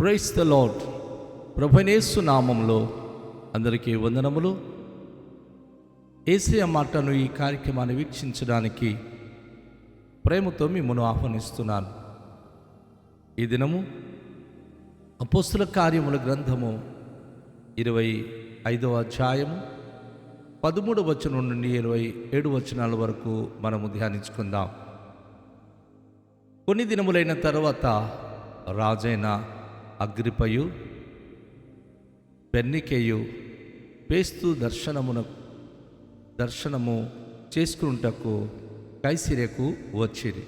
Praise the lord. ప్రభువైన యేసు నామములో అందరికీ వందనములు. యేసయ్య మాటను ఈ కార్యక్రమాన్ని వీక్షించడానికి ప్రేమతో మిమ్మల్ని ఆహ్వానిస్తున్నాను. ఈ దినము అపోస్తుల కార్యముల గ్రంథము 25వ అధ్యాయము 13వ వచనం నుండి 27 వచనాల వరకు మనము ధ్యానించుకుందాం. కొన్ని దినములైన తర్వాత రాజైన అగ్రిపయు బెర్నీకేయు ఫేస్తు దర్శనము చేసుకున్నటకు కైసరియకు వచ్చిరి.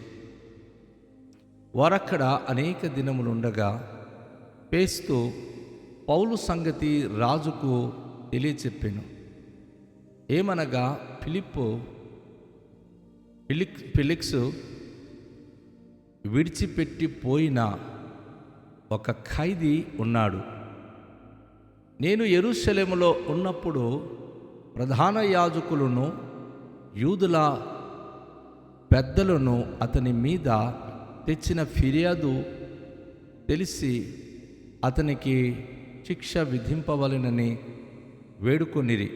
వారక్కడ అనేక దినములుండగా ఫేస్తు పౌలు సంగతి రాజుకు తెలియచెప్పెను. ఏమనగా ఫిలిక్స్ విడిచిపెట్టి పోయిన ఒక ఖైదీ ఉన్నాడు. నేను యెరూషలేములో ఉన్నప్పుడు ప్రధాన యాజకులను యూదుల పెద్దలను అతని మీద తెచ్చిన ఫిర్యాదు తెలిసి అతనికి శిక్ష విధింపవలెనని వేడుకొనిరి.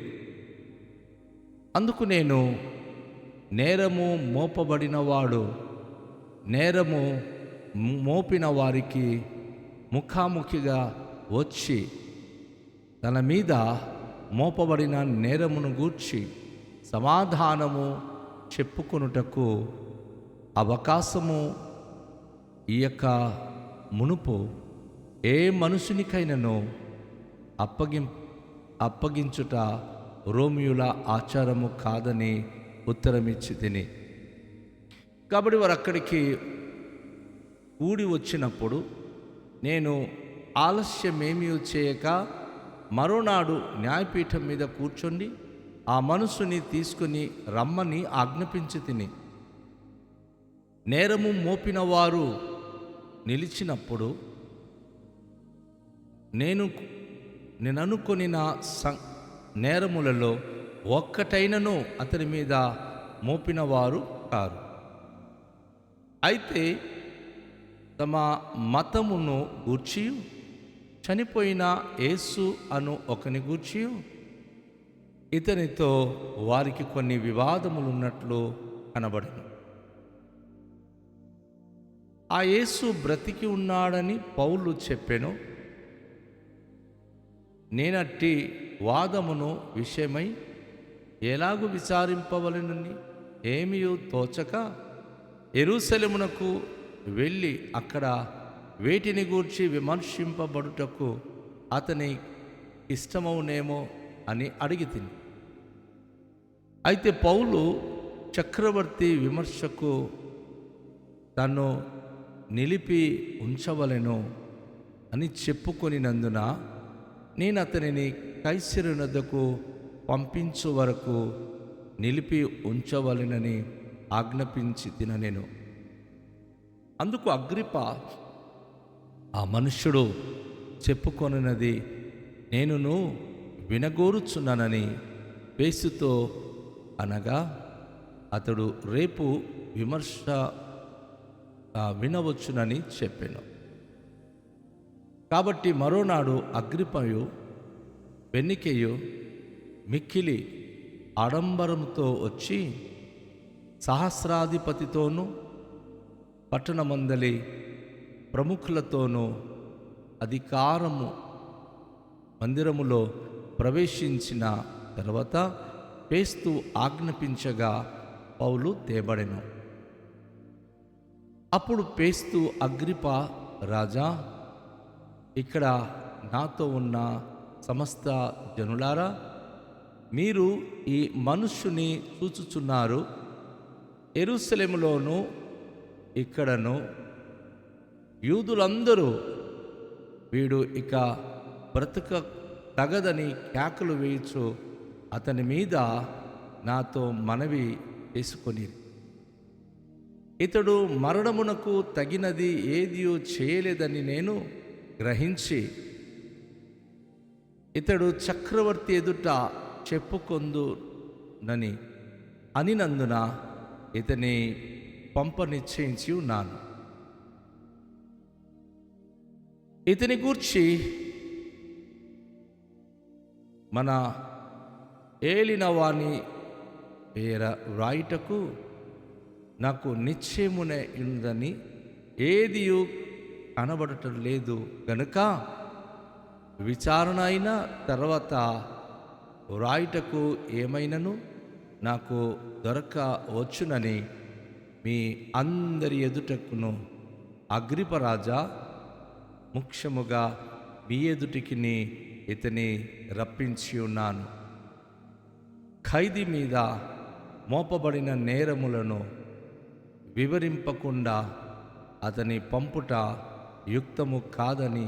అందుకు నేను నేరము మోపిన వారికి ముఖాముఖిగా వచ్చి తన మీద మోపబడిన నేరమును గూర్చి సమాధానము చెప్పుకొనుటకు అవకాశము ఇయ్యక మునుపు ఏ మనుషునికైనను అప్పగించుట రోమియుల ఆచారము కాదని ఉత్తరమిచ్చి తిని. కాబట్టి వారు అక్కడికి కూడి వచ్చినప్పుడు నేను ఆలస్యమేమీ చేయక మరోనాడు న్యాయపీఠం మీద కూర్చొని ఆ మనుషుని తీసుకుని రమ్మని ఆజ్ఞాపించి తిని. నేరము మోపిన వారు నిలిచినప్పుడు నేను అనుకొనిన నేరములలో ఒక్కటైనను అతని మీద మోపిన వారు కారు. అయితే తమ మతమును గూర్చి చనిపోయిన యేసు అను ఒకని గూర్చి ఇతనితో వారికి కొన్ని వివాదములున్నట్లు కనబడెను. ఆ యేసు బ్రతికి ఉన్నాడని పౌలు చెప్పెను. నేనట్టి వాదమును విషయమై ఎలాగూ విచారింపవలెనని ఏమీయూ తోచక యెరూషలేమునకు వెళ్ళి అక్కడ వేటిని గూర్చి విమర్శింపబడుటకు అతని ఇష్టమవునేమో అని అడిగితిని. అయితే పౌలు చక్రవర్తి విమర్శకు తను నిలిపి ఉంచవలెను అని చెప్పుకొనినందున నేను అతనిని కైసరునొద్దకు పంపించు వరకు నిలిపి ఉంచవలెనని ఆజ్ఞాపించి తిననేను. అందుకు అగ్రిప్ప, ఆ మనుష్యుడు చెప్పుకొనినది నేనును వినగోరుచున్నానని ఫేస్తుతో అనగా, అతడు రేపు విమర్శ వినవచ్చునని చెప్పాను. కాబట్టి మరోనాడు అగ్రిప్పయు బెర్నీకేయు మిక్కిలి ఆడంబరంతో వచ్చి సహస్రాధిపతితోనూ పట్టణమందలి ప్రముఖులతోనూ అధికారము మందిరములో ప్రవేశించిన తర్వాత ఫేస్తు ఆజ్ఞాపించగా పౌలు తేబడెను. అప్పుడు ఫేస్తు అగ్రిప్ప, రాజా, ఇక్కడ నాతో ఉన్న సమస్త జనులారా, మీరు ఈ మనుష్యుని చూచుచున్నారు. యెరూషలేములోను ఇక్కడను యూదులందరూ వీడు ఇక బ్రతుక తగదని కేకలు వేయచ్చు అతని మీద నాతో మనవి చేసుకొని, ఇతడు మరణమునకు తగినది ఏదియో చేయలేదని నేను గ్రహించి ఇతడు చక్రవర్తి ఎదుట చెప్పుకొందునని అనినందున ఇతని పంప నిశ్చయించి ఉన్నాను. ఇతని గూర్చి మన ఏలిన వాని పేర వ్రాయుటకు నాకు నిశ్చయమునే ఉందని ఏదియు కనబడటం లేదు గనుక విచారణ అయిన తర్వాత వ్రాయుటకు ఏమైనను నాకు దొరకవచ్చునని మీ అందరి ఎదుటకును అగ్రిపరాజా ముఖ్యముగా మీ ఎదుటికి ఇతని రప్పించి ఉన్నాను. ఖైదీ మీద మోపబడిన నేరములను వివరింపకుండా అతని పంపుట యుక్తము కాదని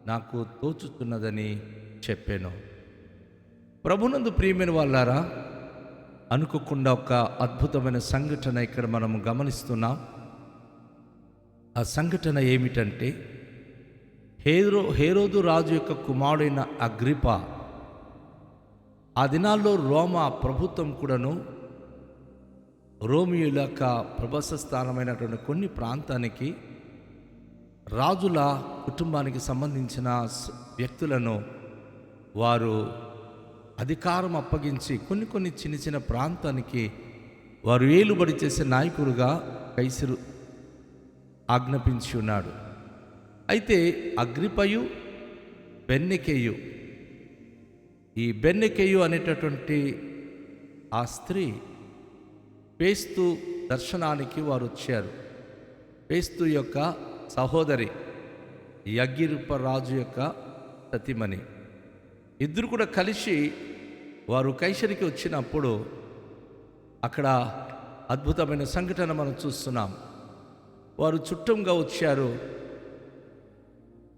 నాకు తోచుతున్నదని చెప్పాను. ప్రభునందు ప్రియమైన వాళ్ళారా, అనుకోకుండా ఒక అద్భుతమైన సంఘటన ఇక్కడ మనము గమనిస్తున్నాం. ఆ సంఘటన ఏమిటంటే, హేరోదు రాజు యొక్క కుమారుడైన అగ్రిప ఆ దినాల్లో రోమా ప్రభుత్వం కూడాను రోమియుల యొక్క ప్రభాస స్థానమైనటువంటి కొన్ని ప్రాంతానికి రాజుల కుటుంబానికి సంబంధించిన వ్యక్తులను వారు అధికారం అప్పగించి కొన్ని చిన్న ప్రాంతానికి వారు ఏలుబడి చేసే నాయకుడుగా కైసరు ఆజ్ఞాపించి ఉన్నాడు. అయితే అగ్రిపయు బెర్నీకేయు, ఈ బెర్నీకేయు అనేటటువంటి ఆ స్త్రీ ఫేస్తు దర్శనానికి వారు వచ్చారు. ఫేస్తు యొక్క సహోదరి, అగ్రిప్ప రాజు యొక్క సతీమణి. ఇద్దరు కూడా కలిసి వారు కైసరికి వచ్చినప్పుడు అక్కడ అద్భుతమైన సంఘటన మనం చూస్తున్నాం. వారు చుట్టంగా వచ్చారు.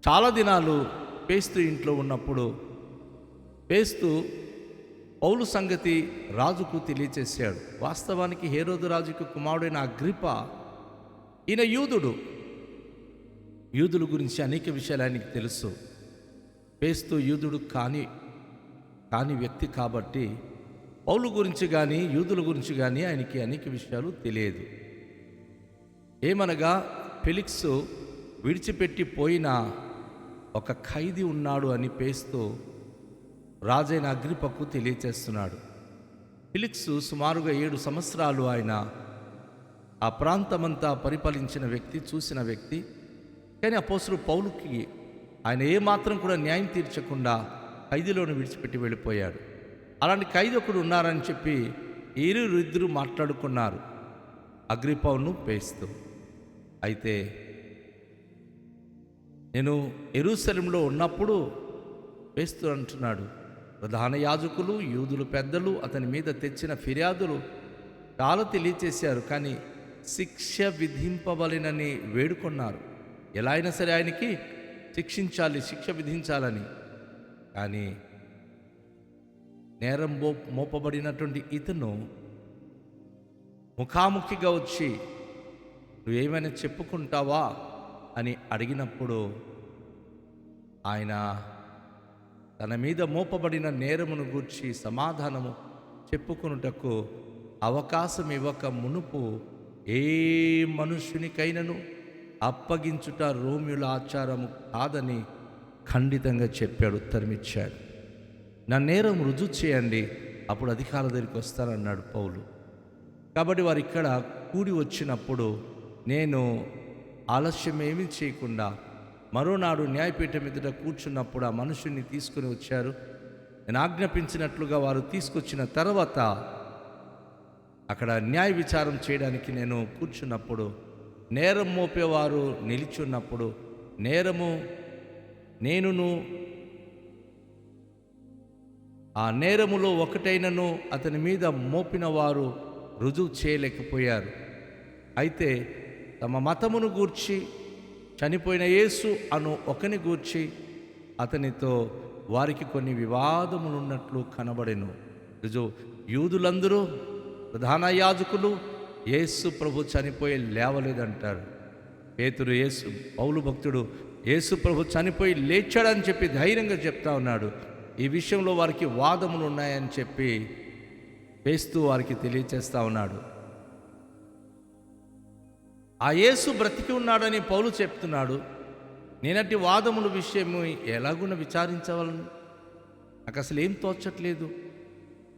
చాలా దినాలు ఫేస్తు ఇంట్లో ఉన్నప్పుడు ఫేస్తు పౌలు సంగతి రాజుకు తెలియచేశాడు. వాస్తవానికి హేరోదు రాజుకు కుమారుడైన అగ్రిప, ఈయన యూదుల గురించి అనేక విషయాలు ఆయనకి తెలుసు. ఫేస్తు యూదుడు కాని వ్యక్తి కాబట్టి పౌలు గురించి కానీ యూదుల గురించి కానీ ఆయనకి అనేక విషయాలు తెలియదు. ఏమనగా ఫెలిక్స్ విడిచిపెట్టి పోయిన ఒక ఖైదీ ఉన్నాడు అని ఫేస్తు రాజైన అగ్రిపకు తెలియచేస్తున్నాడు. ఫెలిక్స్ సుమారుగా 7 సంవత్సరాలు ఆయన ఆ ప్రాంతమంతా పరిపాలించిన వ్యక్తి, చూసిన వ్యక్తి. కానీ అపోస్తలుడు పౌలుకి ఆయన ఏమాత్రం కూడా న్యాయం తీర్చకుండా ఖైదీలోని విడిచిపెట్టి వెళ్ళిపోయాడు. అలాంటి ఖైదీ ఒకడు ఉన్నారని చెప్పి ఇద్దరు మాట్లాడుకున్నారు, అగ్రిప్పను ఫేస్తు. అయితే నేను యెరూషలేములో ఉన్నప్పుడు ఫేస్తు అంటున్నాడు, ప్రధాన యాజకులు యూదులు పెద్దలు అతని మీద తెచ్చిన ఫిర్యాదులు చాలా తెలియచేశారు, కానీ శిక్ష విధింపబలినని వేడుకొన్నారు. ఎలా అయినా సరే ఆయనకి శిక్ష విధించాలని. కానీ నేరం మోపబడినటువంటి ఇతను ముఖాముఖిగా వచ్చి నువ్వేమైనా చెప్పుకుంటావా అని అడిగినప్పుడు ఆయన తన మీద మోపబడిన నేరమును గూర్చి సమాధానము చెప్పుకొనుటకు అవకాశం ఇవ్వక మునుపు ఏ మనుష్యునికైనను అప్పగించుట రోమియుల ఆచారము కాదని ఖండితంగా చెప్పాడు, ఉత్తరమిచ్చాడు. నా నేరం రుజువు చేయండి, అప్పుడు అధికారుల దగ్గరికి వస్తానన్నాడు పౌలు. కాబట్టి వారు ఇక్కడ కూడి వచ్చినప్పుడు నేను ఆలస్యం ఏమీ చేయకుండా మరోనాడు న్యాయపీఠం ఎదుట కూర్చున్నప్పుడు ఆ మనుషుల్ని తీసుకుని వచ్చారు. నేను ఆజ్ఞాపించినట్లుగా వారు తీసుకొచ్చిన తర్వాత అక్కడ న్యాయ విచారం చేయడానికి నేను కూర్చున్నప్పుడు నేరం మోపేవారు నిలిచున్నప్పుడు నేనును ఆ నేరములో ఒకటైనను అతని మీద మోపిన వారు రుజువు చేయలేకపోయారు. అయితే తమ మతమును గూర్చి చనిపోయిన యేసు అను ఒకని గూర్చి అతనితో వారికి కొన్ని వివాదములున్నట్లు కనబడెను. రుజువు యూదులందరూ ప్రధాన యాజకులు యేసు ప్రభు చనిపోయి లేవలేదంటారు. పేతురు పౌలు భక్తుడు యేసు ప్రభు చనిపోయి లేచాడని చెప్పి ధైర్యంగా చెప్తా ఉన్నాడు. ఈ విషయంలో వారికి వాదములు ఉన్నాయని చెప్పి ఫేస్తు వారికి తెలియచేస్తా ఉన్నాడు. ఆ యేసు బ్రతికి ఉన్నాడని పౌలు చెప్తున్నాడు. నేనట్టి వాదముల విషయము ఎలాగున విచారించవలను? నాకు అసలు ఏం తోచట్లేదు.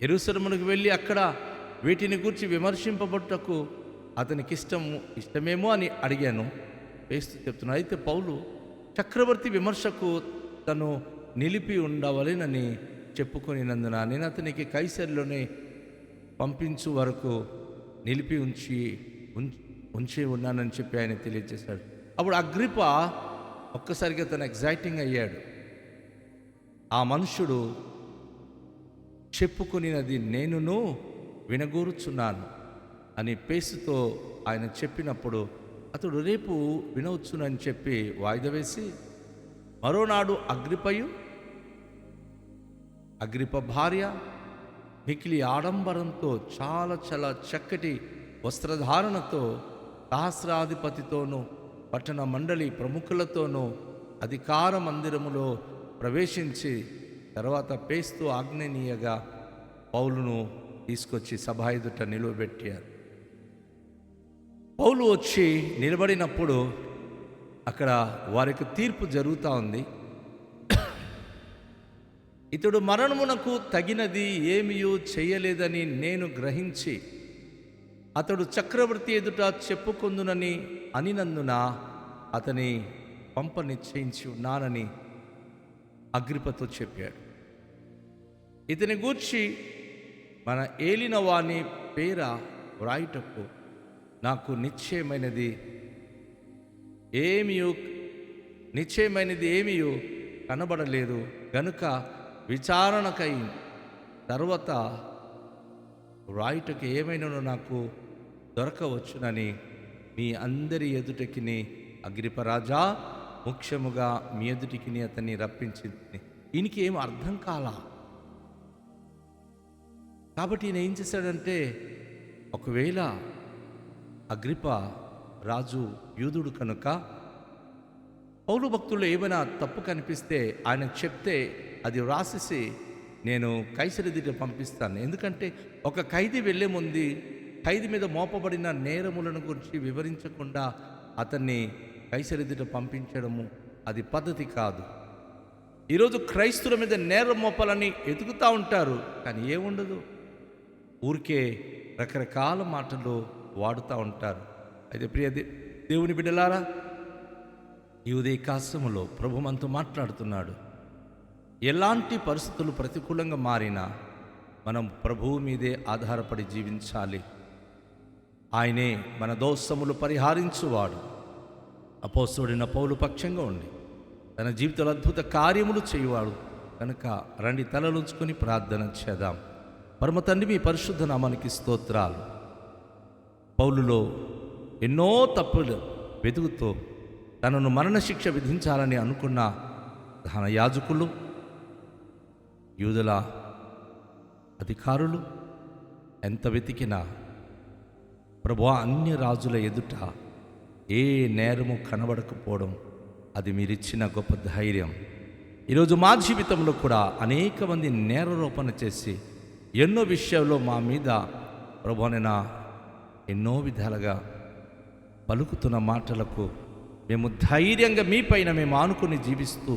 యెరూషలేమునకు వెళ్ళి అక్కడ వీటిని గూర్చి విమర్శింపబట్టుటకు అతనికి ఇష్టమేమో అని అడిగాను. వేస్తూ చెప్తున్నాను. అయితే పౌలు చక్రవర్తి విమర్శకు తను నిలిపి ఉండవలెనని చెప్పుకొనినందున నేను అతనికి కైసరులోనే పంపించు వరకు నిలిపి ఉంచి ఉన్నానని చెప్పి ఆయన తెలియజేశాడు. అప్పుడు అగ్రిప్ప ఒక్కసారిగా తను ఎగ్జైటింగ్ అయ్యాడు. ఆ మనుషుడు చెప్పుకొనినది నేనును వినగూరుచున్నాను అని పేసుతో ఆయన చెప్పినప్పుడు అతడు రేపు వినవచ్చునని చెప్పి వాయిదా వేసి మరోనాడు అగ్రిప్ప భార్య మికిలి ఆడంబరంతో చాలా చాలా చక్కటి వస్త్రధారణతో సహస్రాధిపతితోనూ పట్టణ మండలి ప్రముఖులతోనూ అధికార మందిరములో ప్రవేశించి తర్వాత పేస్తూ ఆజ్ఞనీయగా పౌలును తీసుకొచ్చి సభ ఎదుట నిలువబెట్టారు. పౌలు వచ్చి నిలబడినప్పుడు అక్కడ వారికి తీర్పు జరుగుతూ ఉంది. ఇతడు మరణమునకు తగినది ఏమీయూ చేయలేదని నేను గ్రహించి అతడు చక్రవర్తి ఎదుట చెప్పుకొందునని అనినందున అతని పంప నిశ్చయించి ఉన్నానని అగ్రిప్పతో చెప్పాడు. ఇతని గూర్చి మన ఏలిన వాని పేర వ్రాయుటకు నాకు నిశ్చయమైనది ఏమీయూ కనబడలేదు గనుక విచారణకై తర్వాత వ్రాయుటకు ఏమైనానో నాకు దొరకవచ్చునని మీ అందరి ఎదుటికి అగ్రిప్ప రాజా ముఖ్యముగా మీ ఎదుటికి అతన్ని రప్పించింది. ఈయనకి ఏం అర్థం కాలా. కాబట్టి ఈయన ఏం చేశాడంటే, ఒకవేళ అగ్రిప్ప రాజు యూదుడు కనుక పౌలు భక్తుల్లో ఏమైనా తప్పు కనిపిస్తే ఆయన చెప్తే అది వ్రాసేసి నేను కైసరు దగ్గర పంపిస్తాను. ఎందుకంటే ఒక ఖైదీ వెళ్ళే ముందు ఖైదీ మీద మోపబడిన నేరములను గురించి వివరించకుండా అతన్ని కైసరు దగ్గర పంపించడము అది పద్ధతి కాదు. ఈరోజు క్రైస్తువుల మీద నేరం మోపాలని ఎదుగుతూ ఉంటారు, కానీ ఏముండదు, ఊరికే రకరకాల మాటలు వాడుతూ ఉంటారు. అయితే ప్రియ దేవుని బిడ్డలారా, ఈ ఉదయకాలములో ప్రభు మనతో మాట్లాడుతున్నాడు. ఎలాంటి పరిస్థితులు ప్రతికూలంగా మారినా మనం ప్రభువు మీదే ఆధారపడి జీవించాలి. ఆయనే మన దోషములు పరిహారించువాడు. అపోస్తలుడైన పౌలు పక్షంగా ఉండి తన జీవితంలో అద్భుత కార్యములు చేయువాడు కనుక రండి తలలుంచుకొని ప్రార్థన చేద్దాం. పరమ తండ్రి, మీ పరిశుద్ధ నామానికి స్తోత్రాలు. పౌలులో ఎన్నో తప్పులు వెతుకుతూ తనను మరణశిక్ష విధించాలని అనుకున్న ప్రధాన యాజకులు, యూదుల అధికారులు ఎంత వెతికినా ప్రభువా అన్య రాజుల ఎదుట ఏ నేరము కనబడకపోవడం అది మీరిచ్చిన గొప్ప ధైర్యం. ఈరోజు మా జీవితంలో కూడా అనేక మంది నేరారోపణ చేసి ఎన్నో విషయాల్లో మా మీద ప్రభువా ఎన్నో విధాలుగా పలుకుతున్న మాటలకు మేము ధైర్యంగా మీ పైన మేము ఆనుకుని జీవిస్తూ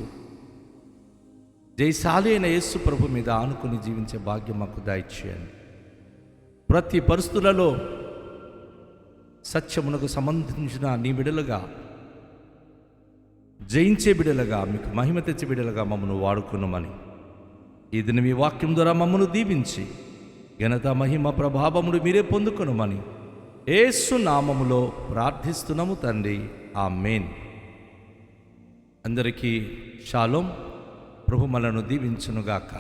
జయశాలి అయిన యేసు ప్రభు మీద ఆనుకుని జీవించే భాగ్యం మాకు దయచేయండి. ప్రతి పరిస్థితులలో సత్యమునకు సంబంధించిన నీ బిడలుగా, జయించే బిడలుగా, మీకు మహిమ తెచ్చే బిడలుగా మమ్మల్ని వాడుకున్నామని ఈ దిన మీ వాక్యం ద్వారా మమ్మల్ని దీవించి ఘనత మహిమ ప్రభావములు మీరే పొందుకొనమని యేసు నామములో ప్రార్థిస్తున్నాము తండ్రి, ఆమేన్. అందరికీ షాలోం. ప్రభు మనను దీవించునుగాక.